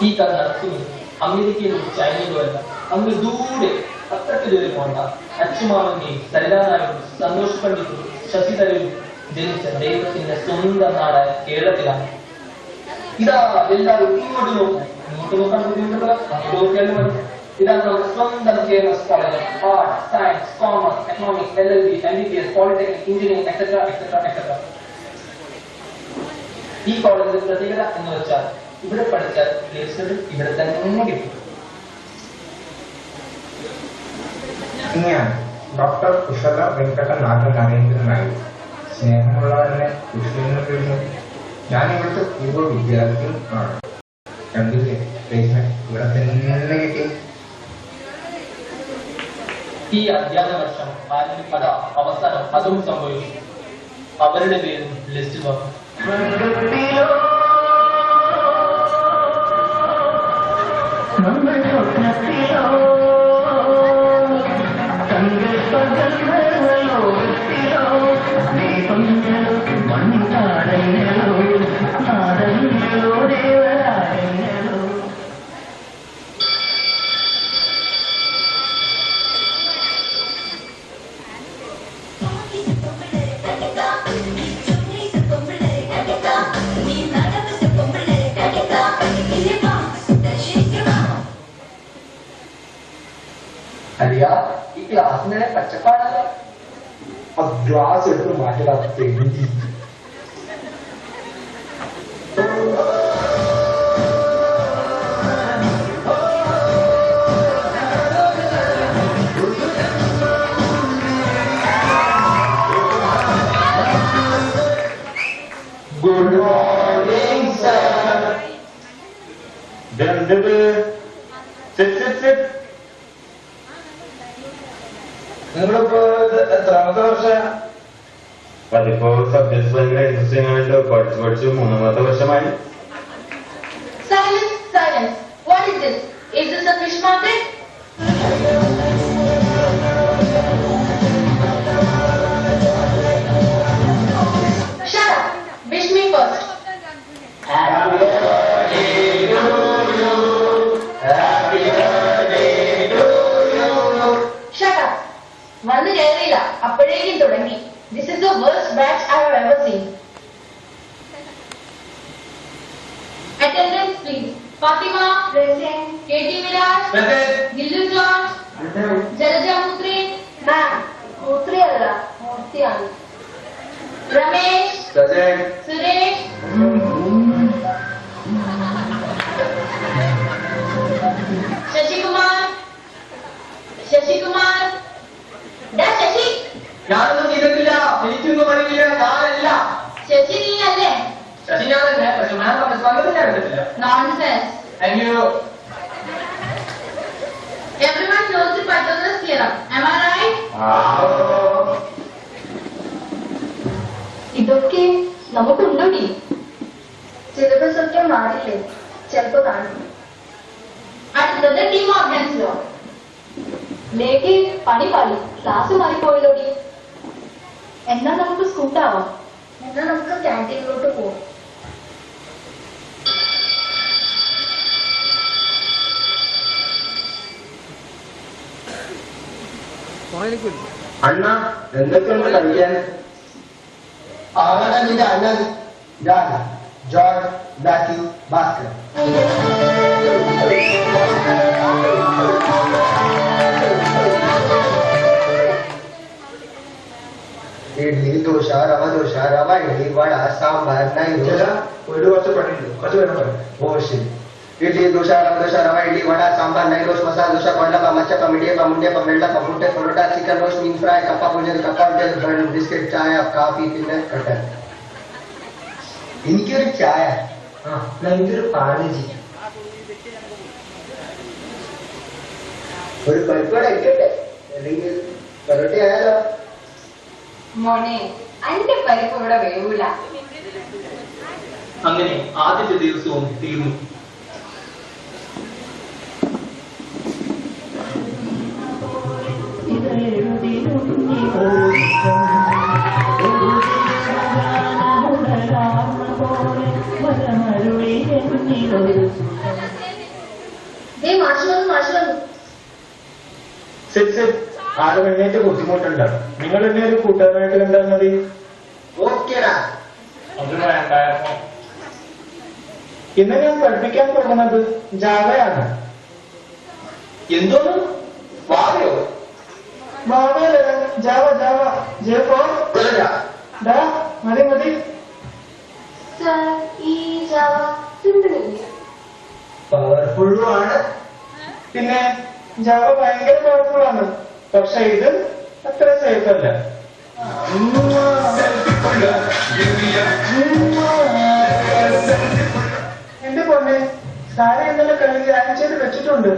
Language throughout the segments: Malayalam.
ഈ കഥ നടത്തുന്നു അമേരിക്കയിലും ചൈനയിലും അല്ല, അങ്ങ് ദൂരെ അത്രയ്ക്ക് ദൂരെ പോണ്ട അച്ചുമാമന്റെയും സരിതാനായും സന്തോഷ് പണ്ഡിറ്റും ശശി തരൂരും ജനിച്ച ദൈവത്തിന്റെ സ്വന്തം നാടായ കേരളത്തിലാണ്. ഇതാ എല്ലാവരും ഇങ്ങോട്ട് നോക്കും. ഇങ്ങോട്ട് നോക്കാൻ ബുദ്ധിമുട്ടുള്ള അങ്ങോട്ട് നോക്കിയാലും മതി. ഇതാണ് നമ്മുടെ സ്വന്തം KMS college. Art, science, commerce, economics, LLB, MBBS, polytechnic, engineering etcetera. ഈ കോളേജിന്റെ പ്രത്യേകത എന്ന് വെച്ചാൽ ഇവിടെ പഠിച്ചാൽ പ്ലേസ്മെന്റ് ഇവിടെ തന്നെ കിട്ടും. ഇങ്ങനെയാണ് ഡോക്ടർ കുശല വെങ്കടനാഥൻ നരേന്ദ്രനായി സ്നേഹമുള്ളവരെ കുശലിനെ കഴിഞ്ഞു. ഞാൻ ഇവിടുത്തെ പൂർവ്വ വിദ്യാർത്ഥി ആണ്. കണ്ടില്ലേ, പ്ലേസ്മെന്റ് ഇവിടെ തന്നെ കിട്ടി. ഈ അധ്യയന വർഷം അവസാനം അതും സംഭവിച്ചു. അവരുടെ പേരും ലിസ്റ്റിൽ വന്നു. അലിയ, ഈ ക്ലാസ്സിനെ പച്ചപ്പാടല്ല. ആ ഗ്ലാസ് എടുത്ത് മാറ്റിടാത്ത തെണ്ടി. Good morning sir. നിങ്ങളിപ്പോ എത്രാമത്തെ വർഷം? അതിപ്പോ സബ്ജക്ട് ഭയങ്കര ഇൻട്രസ്റ്റിംഗ് ആണല്ലോ. പഠിച്ചു 3ാമത്തെ വർഷമായി. Silence. What is this? Is this a fish market? Shut up. Wish me first. Happy birthday to you. Happy birthday to you. Shut up. വന്ന് കയറിയില്ല, അപ്പോഴേക്കും തുടങ്ങി. This is the worst batch I have ever seen. Attendance please. Fatima present. KT Miraj present. Gillu George present. Jalaja Mutri ma'am. Mutri അല്ല, മൂർത്തിയാണ്. Ramesh present. Suresh Shashikumar Sasi. ഞാനൊന്നും ചെയ്തിട്ടില്ല, എനിക്കൊന്നും അറിയില്ല, ഞാനല്ല. ശശി നീ അല്ലേ? ശശി ഞാനല്ലേ, പക്ഷെ ഞാൻ പറഞ്ഞ സമയത്ത് ഞാൻ എടുത്തിട്ടില്ല. Nonsense. Thank you. Everyone knows the Pythagoras theorem. Am I right? ഇതൊക്കെ നമുക്കുണ്ടോടി? സിലബസ് ഒക്കെ മാറില്ലേ? ചിലപ്പോ കാണും. അടുത്തത് ഡിമോർഗൻസ് ലോ. ലേക്ക് പണി പാടി, ക്ലാസ് മാറിപ്പോയതോടി. എന്നാ നമുക്ക് സ്കൂട്ടാവാം. എന്നാ നമുക്ക് ക്യാൻറ്റീനിലോട്ട് പോവാം. അണ്ണ എന്തൊക്കെയുണ്ട് കഴിക്കാൻ? ആരാണ് നിന്റെ അണ്ണൻ? ഞാൻ ജോർജ് മാത്യു ഭാസ്കർ. ഇഡ്ലി, ദോശ, റവ ദോശ, റവ ഇഡ്ലി, വട, സാമ്പാർ, ഒരു കുറച്ച് പണിയുണ്ട്, കുറച്ച് പേര് പറയും. ശരി. ഇഡ്ലി, ദോശ, റവ ഇഡ്ലി, വട, സാമ്പാർ, നൈറോസ്, മസാല ദോശ, കൊണ്ടപ്പ, മച്ചപ്പ, മിടിയപ്പ, മുണ്ടിയപ്പ, വെള്ളപ്പ, മുട്ട, പൊറോട്ട, ചിക്കൻ റോസ്റ്റ്, മീൻ ഫ്രൈ, കപ്പ പുളിഞ്ഞത്, കപ്പ ബൺ, ബിസ്ക്കറ്റ്, ചായ, കാപ്പി, പിന്നെ കട്ടൻ. എനിക്കൊരു ചായ. എനിക്കൊരു പാലജി. ഒരു പരിപ്പോടെ ഇരിക്കട്ടെ, അല്ലെങ്കിൽ പൊറോട്ട ആയാലോ? മോനെ, അന്റെ പരിപ്പ് ഇവിടെ വേവൂല. അങ്ങനെ ആദ്യത്തെ ദിവസവും തീർന്നു. ഇത് ശരി ശരി, ആരും എണ്ണീറ്റ് ബുദ്ധിമുട്ടുണ്ട്. നിങ്ങൾ എന്നെ ഒരു കൂട്ടുകാരനായിട്ട് കണ്ടാൽ മതി. ഓക്കേടാ. അത് വേണ്ടായിരുന്നു. ഇന്ന് ഞാൻ പഠിപ്പിക്കാൻ പോകുന്നത് ജാവയാണ്. എന്തോന്ന്? വാവയോ? ഭാവയല്ല, ജാവ ജാവ. മതി മതി. സർ, ഈ ജാവ സിമ്പിളില്ല. പവർഫുള്ളും ആണ്. പിന്നെ ജാവ ഭയങ്കര പവർഫുൾ ആണ്. പക്ഷെ ഇത് അത്ര സേഫ് അല്ല. എന്റെ പൊന്നെ, സാറെ ഇന്നലെ കഴിഞ്ഞ് റാങ്ക് ചെയ്ത് വെച്ചിട്ടുണ്ട്.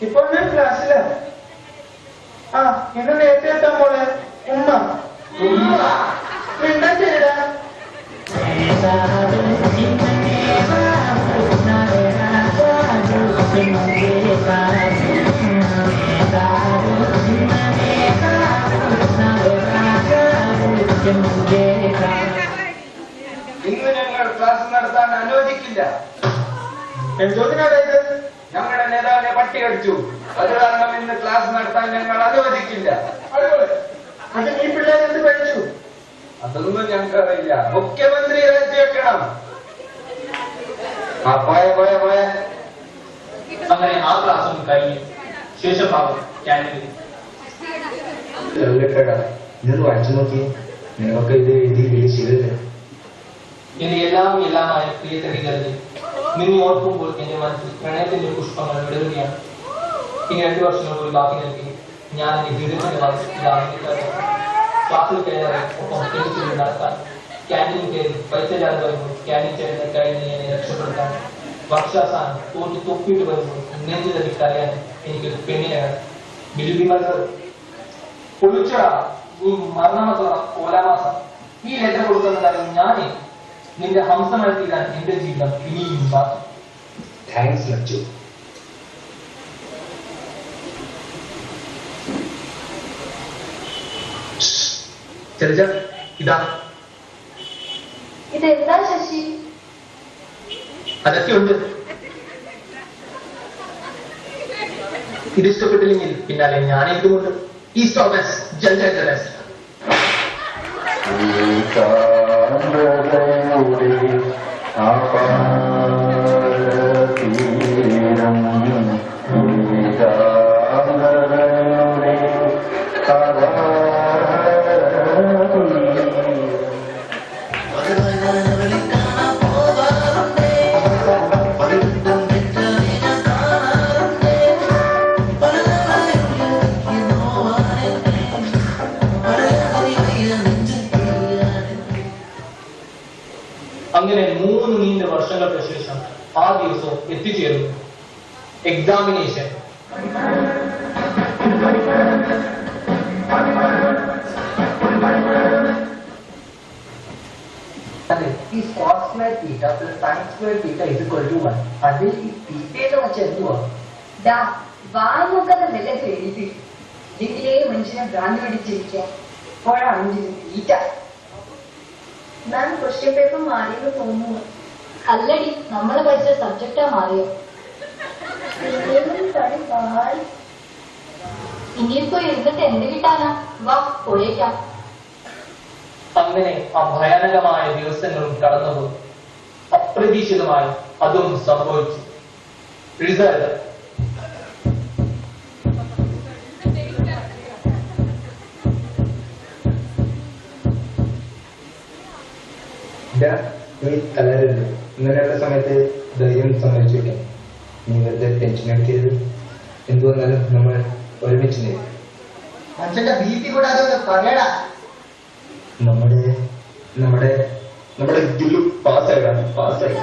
ഇപ്പോൾ ഞാൻ ക്ലാസ്സിലാണ്. ആ, ഇന്ന് നേരത്തെ എത്താൻ പോലെ ഉമ്മ മിണ്ടാ ചെയ്യടാ. ഇന്ന് ഞങ്ങൾ ക്ലാസ് നടത്താൻ അനുവദിക്കില്ല. എന്തോതിനാണ് ഇത്? ഞങ്ങളുടെ നേതാവിനെ പട്ടികടിച്ചു. അത് കാരണം ഇന്ന് ക്ലാസ് നടത്താൻ ഞങ്ങൾ അനുവദിക്കില്ല. അത് ഈ പിള്ളേർ എന്ത് പഠിച്ചു? അതൊന്നും ഞങ്ങൾക്കറിയില്ല. മുഖ്യമന്ത്രി രാജിവെക്കണം. ആ പോയ അങ്ങനെ ആ ക്ലാസ്സും കഴിഞ്ഞ് ശേഷം ഭാഗം ക്യാൻറ്റീനിൽ. ഇത് വായിച്ചു നോക്കി. നിങ്ങളൊക്കെ ഇത് എഴുതി വലിയ ശീലല്ലേ. എന്റെ എല്ലാമായ പ്രിയതടികളിൽ നിങ്ങൾ ഓർക്കുമ്പോൾ എന്റെ മനസ്സിൽ പ്രണയത്തിന്റെ പുഷ്പങ്ങൾ വിടരുകയാണ്. ഇനി 2 വർഷങ്ങൾ കൂടി ബാക്കി നൽകി ഞാൻ എന്റെ ജീവിതത്തിന്റെ ക്ലാസ്സിൽ കയറി ഒപ്പം തെളിച്ചു നടത്താൻ ക്യാൻറ്റീനിൽ കയറി പൈസ ഇല്ലാതെ വരുമ്പോൾ ക്യാൻറ്റീൻ ചേരുന്ന കഴിഞ്ഞ് എന്നെ രക്ഷപ്പെടുത്താൻ വർഷാസാനം തോന്നി തൊപ്പിയിട്ട് വരുമ്പോൾ നെഞ്ചു തട്ടി കരയാൻ എനിക്കൊരു പെണ്ണിനെ വേണം. ബിൽബിമൽ പൊളിച്ചടാ, നീ മരണമാസ കോലാമാസം. ഈ ലെറ്റർ കൊടുക്കുന്ന കാര്യം ഞാനേ നിന്റെ ഹംസമായി തീരാൻ എന്റെ ജീവിതം ഇനിയും ബാക്കി. താങ്ക്സ് ലച്ചു. ചെറിയ ഇതാ. ഇതെന്താ ശശി? അതൊക്കെ ഉണ്ട്. ഇത് ഇഷ്ടപ്പെട്ടില്ലെങ്കിൽ പിന്നാലെ ഞാൻ എന്തുകൊണ്ട് ഈ സ്റ്റോപ്പസ് ജൽജലസ് അങ്ങനെ 3 നീണ്ട വർഷങ്ങൾക്ക് ശേഷം ആ ദിവസം എത്തിച്ചേരുന്നു. എക്സാമിനേഷൻ. അതെ, ഈ cos square theta plus sin square theta is equal to 1. അതിൽ ഈ theta എന്ന് വെച്ചാൽ എന്തുവാ? വായി നോക്കാതെ വല്ല പേടിപ്പി ഇതിലേ മനുഷ്യനെ ഭ്രാന്തി പിടിച്ചിരിക്കുക. ഇപ്പോഴാണ് തീറ്റ. മാം, ക്വസ്റ്റ്യൻ പേപ്പർ മാറിയെന്ന് തോന്നുന്നു. അല്ലടി, നമ്മൾ പഠിച്ച സബ്ജക്റ്റാ മാറിയോ? ഇനിയിപ്പോ ഇരുന്നിട്ട് എന്ത് കിട്ടാനാ? വാ പോയേക്കാം. അങ്ങനെ ആ ഭയാനകമായ ദിവസങ്ങളും കടന്നുപോയി. അപ്രതീക്ഷിതമായി അതും സംഭവിച്ചു. റിസൾട്ട് നീ തളരരുത്. ഇങ്ങനെയുള്ള സമയത്ത് ധൈര്യം സമ്മതിച്ചു വയ്ക്കാം. നീ വെറുതെ ടെൻഷൻ എടുക്കരുത്. എന്തു വന്നാലും നമ്മൾ ഒരുമിച്ച് നേരിടും. മനുഷ്യന്റെ ഭീതി കൂടാതെ പറയടാ. നമ്മുടെ ഗില്ലു പാസ്സായി.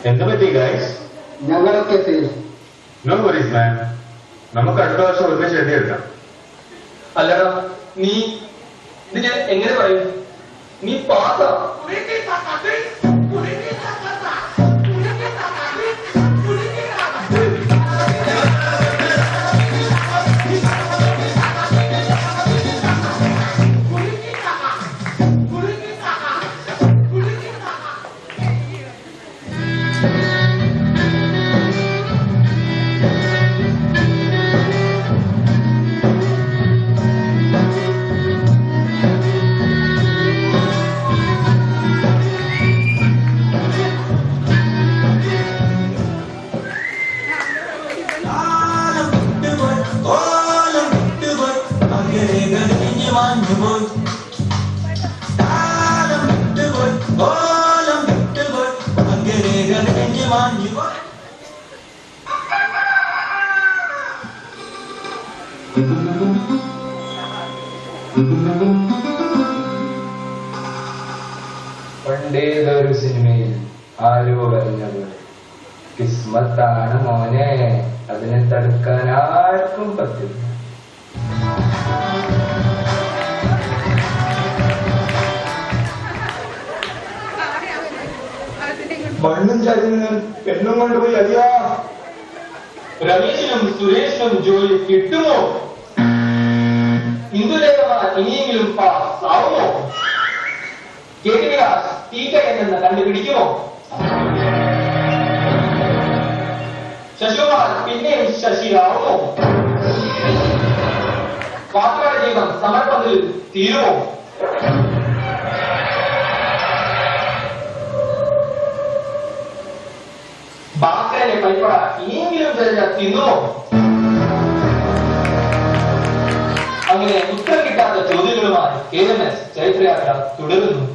എന്താ പറ്റി ഗൈസ്? ഞങ്ങളൊക്കെ ഫെയിൽ. നോ വറീസ് മാൻ, നമുക്ക് അടുത്ത വർഷം ഒരുമിച്ച് എഴുതിയെടുക്കാം. അല്ലടാ, നീ ഇത് ഞാൻ എങ്ങനെ പറയും? നീ പാസാ. പണ്ടേതൊരു സിനിമയിൽ ആരോ പറഞ്ഞത് കിസ്മത്താണ് മോനെ, അതിനെ തടുക്കാൻ ആർക്കും പറ്റില്ല. മണ്ണും ചരിഞ്ഞ് പെണ്ണും കൊണ്ടുപോയി അയ്യാ. രമേശിനും സുരേഷിനും ജോലി കിട്ടുമോ? ഇന്ദുലേഖ ഇനിയെങ്കിലും പാസ്സാവുമോ? കേട്ടിവിലാസ് തീറ്റയെന്ന് കണ്ടുപിടിക്കുമോ? ശശികുമാർ പിന്നെയും ശശിയാവുമോ? പാത്രയുടെ ജീവിതം സമർപ്പണത്തിൽ തീരുമോ? ബാക്കറിലെ പരിപ്പട ഇനിയെങ്കിലും തിന്നുമോ? അങ്ങനെ ഉത്തരം കിട്ടാത്ത ചോദ്യങ്ങളുമായി KMS ചൈത്രയാത്ര തുടരുന്നു.